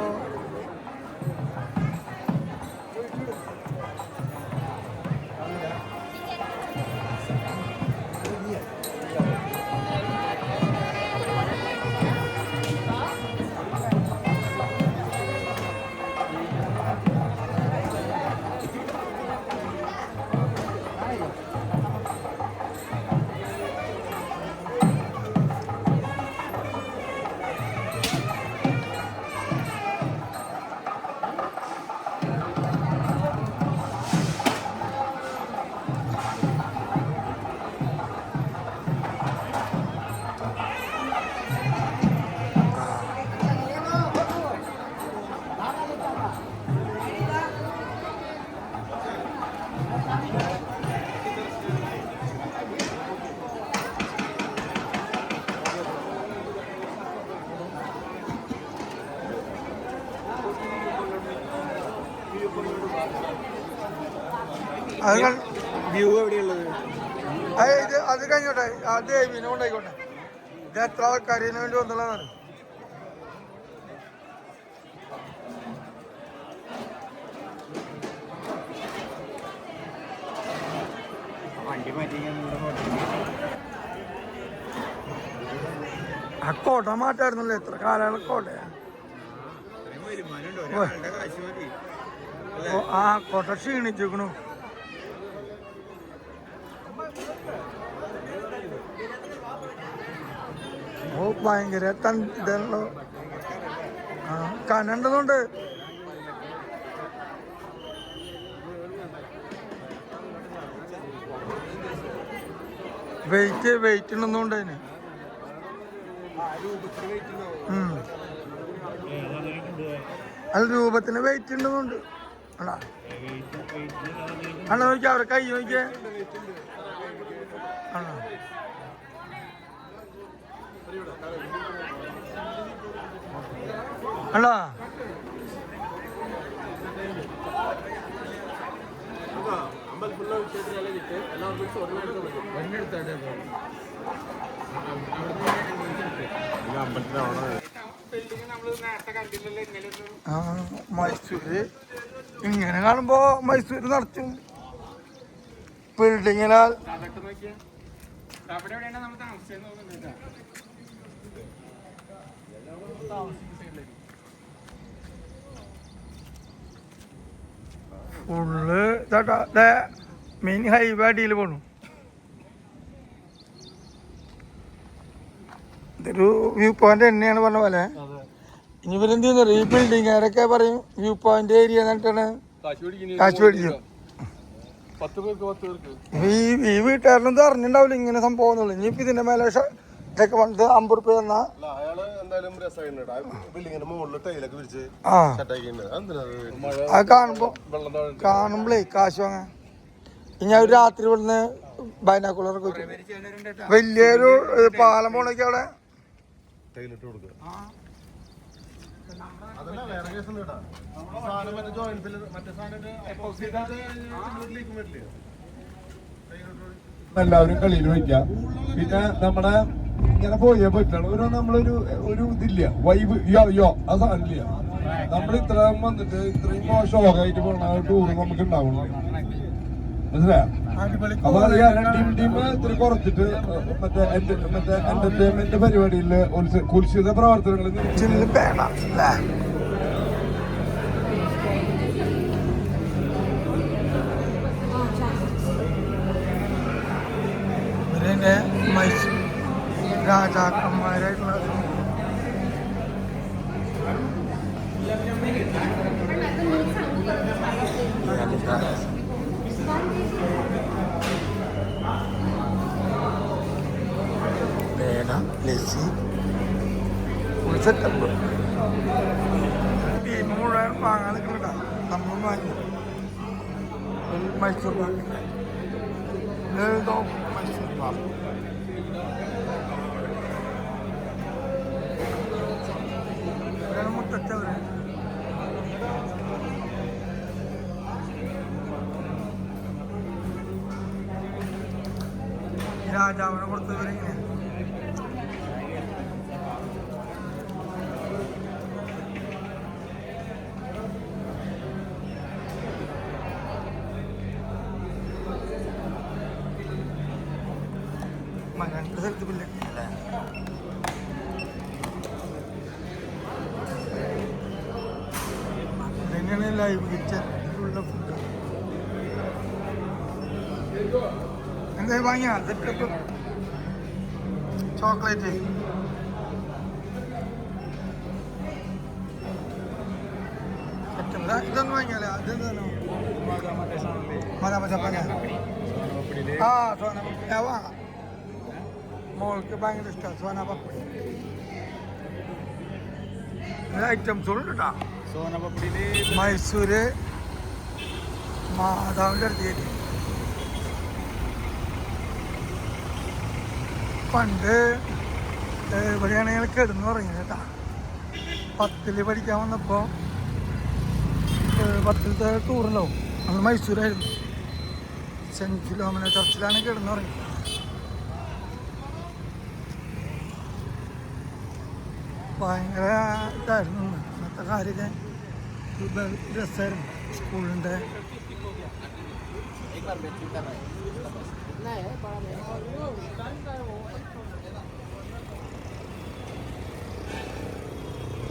വ്യൂ എവിടെയുള്ളത്? അത് കഴിഞ്ഞോട്ടെ, ആ ദേവിനെ കൊണ്ടായിക്കോട്ടെ. ഇത് എത്ര ആൾക്കാരിന് വേണ്ടി വന്നുള്ളതാണ്. ആ കോട്ട മാറ്റായിരുന്നല്ലോ, എത്ര കാലമാണ് കോട്ടയാ. ആ കോട്ട ക്ഷീണിച്ചിരിക്കണു. ഓ ഭയങ്കര ഇതല്ലോ. ആ കനണ്ടതുകൊണ്ട് വെയിറ്റ് ഉണ്ടെന്നുകൊണ്ട് അതിന് അത് രൂപത്തിന് വെയിറ്റ് ഉണ്ടെന്നുണ്ട്. അണ്ണാ നോക്കിയാ അവരെ കൈ നോക്കിയേ. ആണോ അണ്ണാ മൈസൂര് ഇങ്ങനെ കാണുമ്പോ മൈസൂര് നടത്തും ബിൽഡിങ്ങിനാൽ. ഫുള്ള് മെയിൻ ഹൈവേ അടിയിൽ പോണു. ഇതൊരു വ്യൂ പോയിന്റ് തന്നെയാണ് പറഞ്ഞ പോലെ. ഇനി ഇവരെന്ത് ചെയ്യുന്നു, ഈ ബിൽഡിങ്ങുകാരൊക്കെ പറയും വ്യൂ പോയിന്റ് ഏരിയ എന്നിട്ടാണ് കാശ് മേടിക്കും. ഈ വീട്ടുകാരനൊന്നും അറിഞ്ഞിട്ടുണ്ടാവില്ല ഇങ്ങനെ സംഭവം എന്നുള്ളു. ഇനിയിപ്പോ ഇതിന്റെ മേലെ ഇതൊക്കെ വന്നിട്ട് 50 റുപ്യ തന്നാ അത് കാണുമ്പോഴേ കാശ് വാങ്ങാൻ. ഞാൻ ഒരു രാത്രി ഇവിടുന്ന് ബൈനാക്കുളറൊക്കെ വെച്ചു. വലിയൊരു പാലം പോണൊക്കെ അവിടെ എല്ലാവരും കളിയിൽ വയ്ക്കാം. പിന്നെ നമ്മുടെ ഇങ്ങനെ പോയേ പറ്റുള്ളൂ. നമ്മളൊരു ഇതില്ല, വൈബ് യോ ആ സാധനമില്ല. നമ്മൾ ഇത്രയും വന്നിട്ട് ഇത്രയും മോശമായിട്ട് പോണ ടൂർ നമുക്ക് ഉണ്ടാവുള്ളൂ. മനസ്സിലായോ? അപ്പൊ ടീം ഇത്തിരി കുറച്ചിട്ട് മറ്റേ എന്റർടൈൻമെന്റ് പരിപാടിയില് കുൽസിത പ്രവർത്തനങ്ങൾ മൈസൂർ രാജാക്കന്മാരായിട്ടുള്ള ലസ്സി ഫുൾ സെറ്റപ്പ്. ടീം മുഴുവൻ വാങ്ങാൻ നിൽക്കണ്ട, നമ്മൾ വാങ്ങി മൈസൂർ പാക്ക്. മൈസൂർ പാക്ക് മുട്ടച്ചവര് രാജാവിനെ കൊടുത്തവരിങ്ങനെ രണ്ട് സ്ഥലത്ത് പുല്ലൊക്കെ അല്ലേ? ഇതന്നെയാണ് ലൈവ് കിച്ചൺ ഉള്ള ഫുഡ്. എന്തായാലും വാങ്ങിയാ സെറ്റപ്പ് ചോക്ലേറ്റ് ഇതൊന്നും വാങ്ങിയാലേ അതെന്താണോ മതാമച്ചപ്പങ്ങ ആ സോനപ്പപ്പടി വാങ്ങാം. മോൾക്ക് ഭയങ്കര ഇഷ്ടമാണ് സോനപ്പപ്പടി. ഐറ്റംസുകളും കേട്ടോ. മൈസൂര് മാതാവിൻ്റെ അടുത്തേക്ക് പണ്ട് ഇവിടെയാണ് ഞങ്ങൾ കിടന്നു തുടങ്ങിയത് കേട്ടോ. 10ൽ പഠിക്കാൻ വന്നപ്പോൾ 10ലത്തെ ടൂറിലാവും അന്ന് മൈസൂരായിരുന്നു. സെൻറ്റ് ഫിലോമിന ചർച്ചിലാണ് കിടന്നു തുടങ്ങിയത്. ഭയങ്കര ഇതായിരുന്നു ഇന്നത്തെ കാര്യമൊക്കെ രസമായിരുന്നു. സ്കൂളിൻ്റെ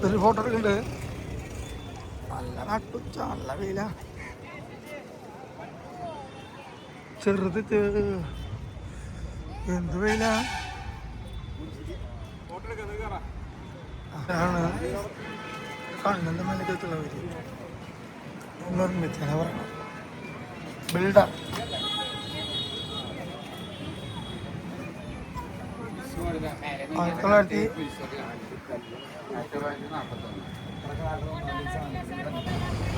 ഒരു ഫോട്ടോ എടുക്കുന്നുണ്ട്. നല്ല നട്ടുച്ച നല്ല വെയില. ചെറുത് എന്ത് വെയില അതാണ് കണ്ണിൻ്റെ മേലേക്കുള്ള വരി നിർമ്മിച്ചാണ് പറയണം. ബിൽഡർ 1941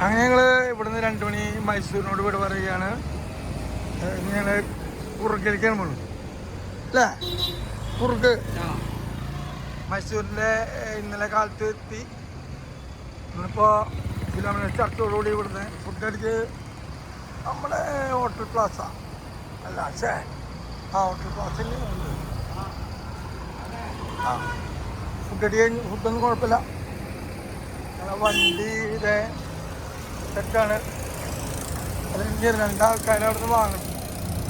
അങ്ങനെ ഞങ്ങൾ ഇവിടുന്ന് 2 മണി മൈസൂരിനോട് വിട പറയുകയാണ്. ഞങ്ങൾ കുറുക്കിലേക്കാണ് പോകണം അല്ലേ? കുറുക്ക് മൈസൂരിൻ്റെ ഇന്നലെ കാലത്ത് എത്തി. ഇന്നിപ്പോൾ കിലോമീറ്റർ ചർച്ചോടുകൂടി ഇവിടുന്ന് ഫുഡ് അടിച്ച് നമ്മുടെ ഹോട്ടൽ പ്ലാസ അല്ല ഛേ ഹോട്ടൽ പ്ലാസയിൽ ഉണ്ട്. ഫുഡ് അടി കഴിഞ്ഞ് ഫുഡൊന്നും കുഴപ്പമില്ല. വണ്ടി ഇതേ സെറ്റാണ്. അതെനിക്ക് 2 ആൾക്കാരെ അവിടെ നിന്ന് വാങ്ങും.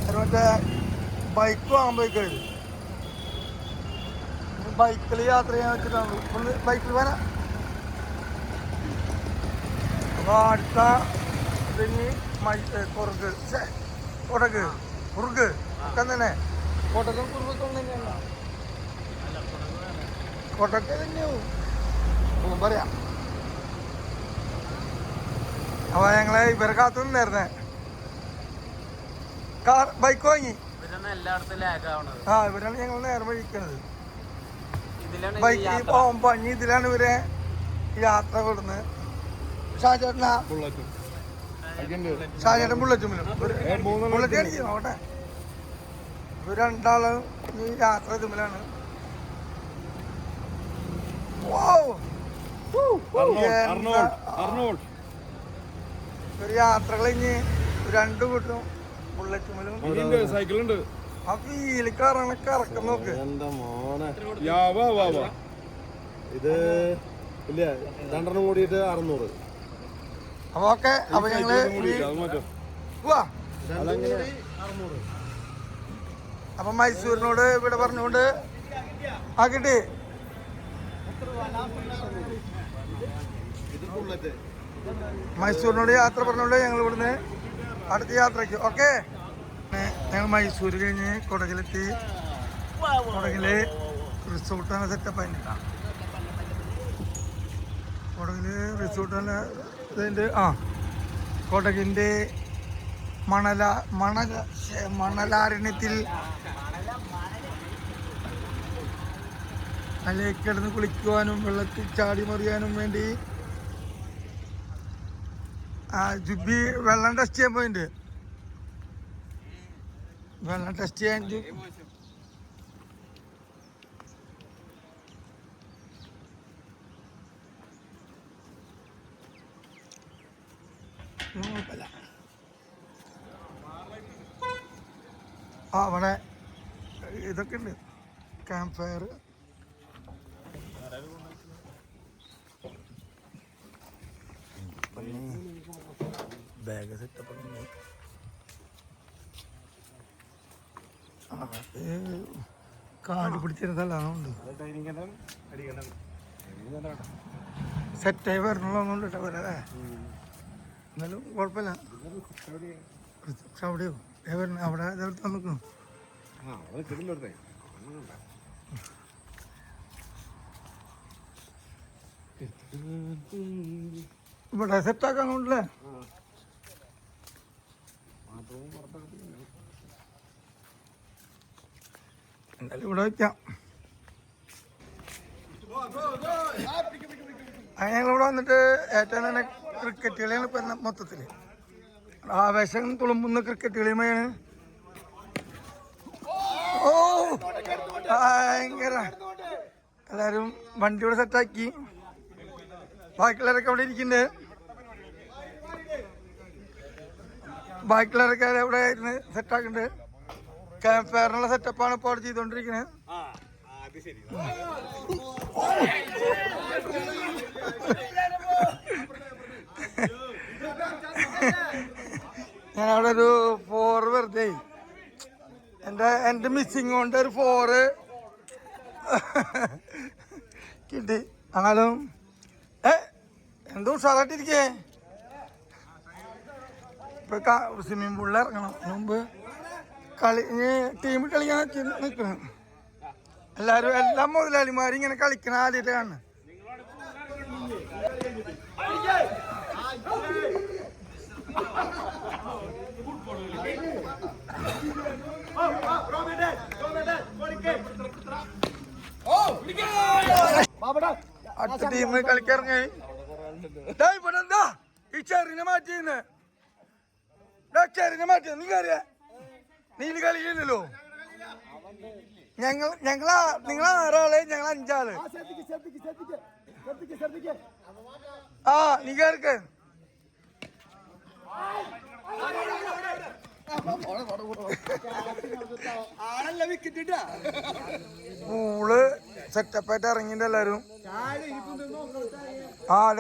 അത് മറ്റേ ബൈക്ക് വാങ്ങാൻ പോയി കഴിഞ്ഞു. ബൈക്കിൽ യാത്ര ചെയ്യാൻ വെച്ചിട്ടാണ് ഫുള്ള് ബൈക്കിൽ വരാം. അപ്പോൾ അടുത്ത ഇതിന് കുറുക്ക് കൊടക്ക് കുറുക്ക് ഒക്കെ തന്നെ കൊടക്കും കുറുക്കൊക്കെ തന്നെയല്ല കൊടക്ക് തന്നെയാവും പറയാം. അപ്പോൾ ഞങ്ങളെ ഇവരെ കാത്തു നിന്നായിരുന്നേ. ബൈക്ക് വാങ്ങി ഇവരാണ് ഞങ്ങൾ നേരെ വഴിക്കണത്. ബൈക്കിൽ പോകുമ്പോൾ ഇതിലാണ് ഇവരെ യാത്ര വിടുന്നത്. ഷാജേട്ടൻ ബുള്ളറ്റും ബുള്ളറ്റ് അടിക്കും നോട്ടെ. ഇവർ 2 ആളും ഈ യാത്ര ഇതുമില്ലാണ്. ഒരു യാത്രകൾ കഴിഞ്ഞ് 2 കൂട്ടും ബുള്ളറ്റുമിലും സൈക്കിളുണ്ട്. ആ ഫീല് കറങ്ങണൊക്കെ ഇറക്കം നോക്ക്. ഇത് ഇല്ല 2 കൂടിയിട്ട് 600. അപ്പൊ ഓക്കെ. അപ്പൊ ഞങ്ങള് പോവാ. അപ്പൊ മൈസൂരിനോട് ഇവിടെ പറഞ്ഞുകൊണ്ട് ആക്കിട്ട് മൈസൂരിനോട് യാത്ര പറഞ്ഞുകൊണ്ട് ഞങ്ങൾ ഇവിടുന്ന് അടുത്ത യാത്രയ്ക്ക് ഓക്കെ. ഞങ്ങൾ മൈസൂർ കഴിഞ്ഞ് കൊടകിലെത്തി. കൊടകില് റിസോർട്ടാണ് സെറ്റപ്പ് ആയിട്ടാണ്. കൊടകില് റിസോർട്ടാണ് ഇതിൻ്റെ കൊടകിൻ്റെ മണലാരണ്യത്തിൽ അതിലേക്ക് കിടന്ന് കുളിക്കുവാനും വെള്ളത്തിൽ ചാടി മറിയാനും വേണ്ടി ജുബി വെള്ളം ടെസ്റ്റ് ചെയ്യാൻ പോയിട്ടുണ്ട്. വെള്ളം ടെസ്റ്റ് ചെയ്യാൻ കുഴപ്പമില്ല. അവിടെ ഇതൊക്കെ ഉണ്ട്, ക്യാമ്പ് ഫയർ. ബാഗ് സെറ്റപ്പ് കാട് പിടിച്ചിരുന്നല്ലുണ്ട് സെറ്റായി വരണുള്ളതുകൊണ്ട് കേട്ടോ വരാതെ. എന്നാലും കുഴപ്പമില്ല. അവിടെയോ വരണം, അവിടെ നിൽക്കണം. ഇവിടെ സെറ്റാക്കാനുണ്ടല്ലേ. എന്തായാലും ഇവിടെ വയ്ക്കാം. അങ്ങനെ ഞങ്ങളിവിടെ വന്നിട്ട് ഏറ്റവും തന്നെ ക്രിക്കറ്റ് കളിയാണ് ഇപ്പം മൊത്തത്തിൽ ആവേശം തുളുമ്പുന്ന ക്രിക്കറ്റ് കളിയുമാണ്. ഓ ഭയങ്കര എല്ലാവരും വണ്ടി ഇവിടെ സെറ്റാക്കി. ബാക്കിയുള്ളവരൊക്കെ അവിടെ ഇരിക്കുന്നുണ്ട്. ബാക്കിയുള്ളവരൊക്കെ അവിടെ ഇരുന്ന് സെറ്റാക്കുന്നുണ്ട്. ക്യാമ്പ് ഫയറിനുള്ള സെറ്റപ്പാണ് ഇപ്പോൾ അവിടെ ചെയ്തുകൊണ്ടിരിക്കുന്നത്. ഞാൻ അവിടെ ഒരു 4 വെറുതെ എൻ്റെ മിസ്സിങ് കൊണ്ട് ഒരു 4 കിട്ടി. ആണാലും എന്തോ ഉഷാറായിട്ടിരിക്കേ. ഇപ്പൊ സ്വിമ്മിംഗ് പൂളിൽ ഇറങ്ങണം. മുമ്പ് ടീം കളിക്കാൻ നിൽക്കണം. എല്ലാരും എല്ലാ മുതലാളിമാരും ഇങ്ങനെ കളിക്കണ ആദ്യമായിട്ട് കാണണം. അടുത്ത ടീം കളിക്കിറങ്ങി. ഇവിടെ എന്താ ഈ ചെറിനെ മാറ്റിന്ന്, ചെറിനെ മാറ്റിയ നീ കയറിയ നീ കളിക്കില്ലല്ലോ. നിങ്ങൾ 6 ആള്, ഞങ്ങൾ 5 ആള്. ആ നീ കയറിക്ക്. പൂള് സെറ്റപ്പായിട്ട് ഇറങ്ങിണ്ട് എല്ലാരും.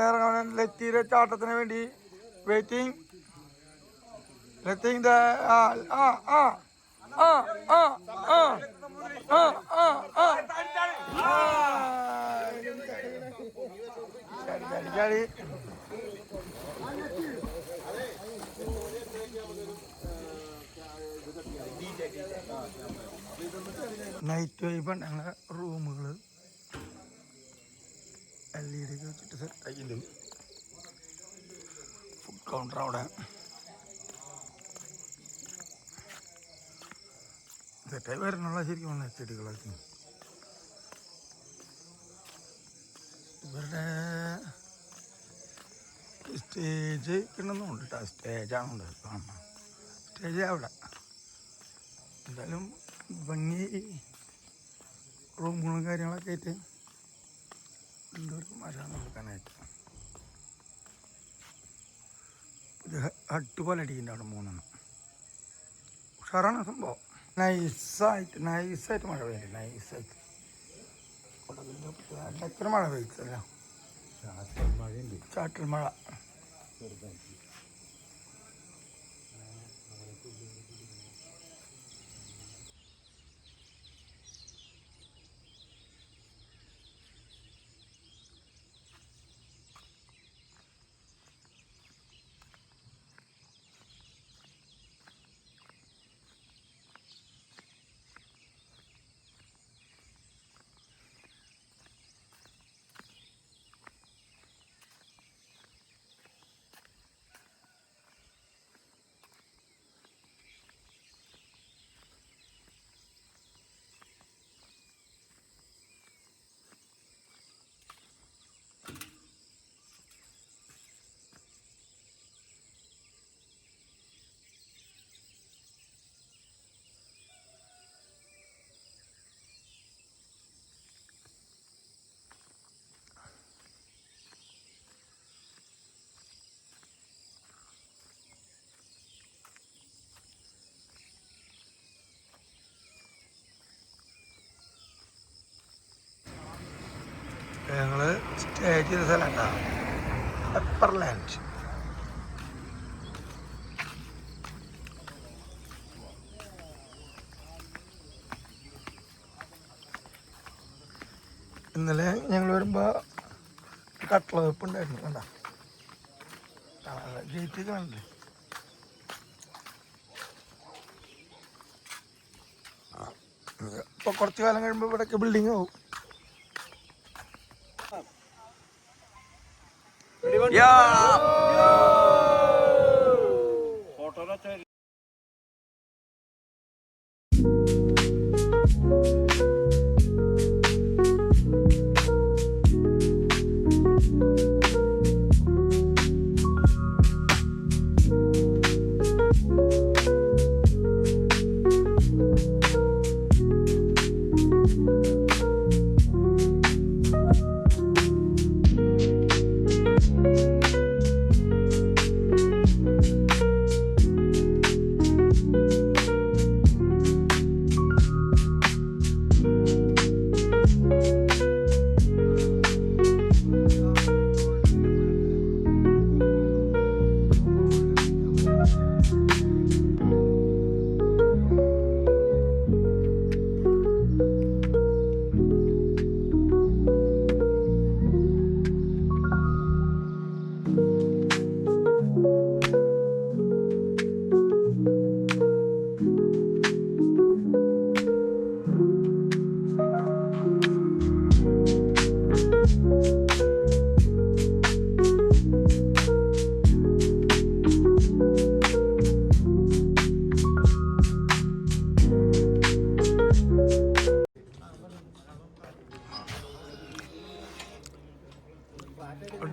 ഇറങ്ങാൻ ലത്തീരെ ചാട്ടത്തിന് വേണ്ടി വെയിറ്റിംഗ്. ലത്തീങ് കളി. നൈറ്റ് വൈബാണ്. ഞങ്ങളുടെ റൂമുകൾ LED ഒക്കെ വെച്ചിട്ട് സെറ്റാക്കിയിട്ടുണ്ട്. ഫുഡ് കൗണ്ടർ അവിടെ സെറ്റായി വരണുള്ള ശരിക്കും വന്ന ചെടികളൊക്കെ. ഇവരുടെ സ്റ്റേജ് കിട്ടുന്നുണ്ട് കേട്ടോ. സ്റ്റേജാണുണ്ട് കാണണം. സ്റ്റേജ് അവിടെ എന്തായാലും ഭംഗി റൂമുകളും കാര്യങ്ങളൊക്കെ ആയിട്ട് എല്ലാവർക്കും മരം നോക്കാനായിട്ട് ഇത് ഹട്ട് പോലെ അടിക്കുന്നുണ്ട് അവിടെ 3 ഉഷാറാണ് സംഭവം. നൈസായിട്ട് മഴ പെയ്യുന്നുണ്ട്. നൈസായിട്ട് എത്ര മഴ പെയ്ച്ചല്ല, ചാറ്റൽ മഴ. സ്റ്റേ ചെയ്ത സ്ഥലം കേട്ടോ, പെപ്പർലാൻഡ്. ഇന്നലെ ഞങ്ങൾ വരുമ്പോൾ കട്ട്ള വെപ്പ് ഉണ്ടായിരുന്നു. കണ്ട ഗേറ്റ് കാണില്ലേ? ഇപ്പോൾ കുറച്ച് കാലം കഴിയുമ്പോൾ ഇവിടെയൊക്കെ ബിൽഡിങ് ആവും.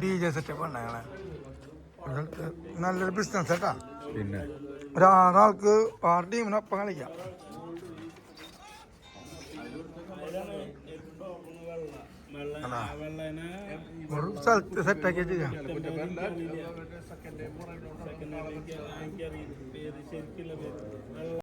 DJ സെറ്റപ്പ് ഉണ്ട് ഞങ്ങളെ. നല്ലൊരു ബിസിനസ് കേട്ടാ. പിന്നെ ഒരാൾക്ക് ആറ് ടീമിനൊപ്പം കളിക്കാം. ഒരു സ്ഥലത്ത് സെറ്റാക്കി ചെയ്യാം.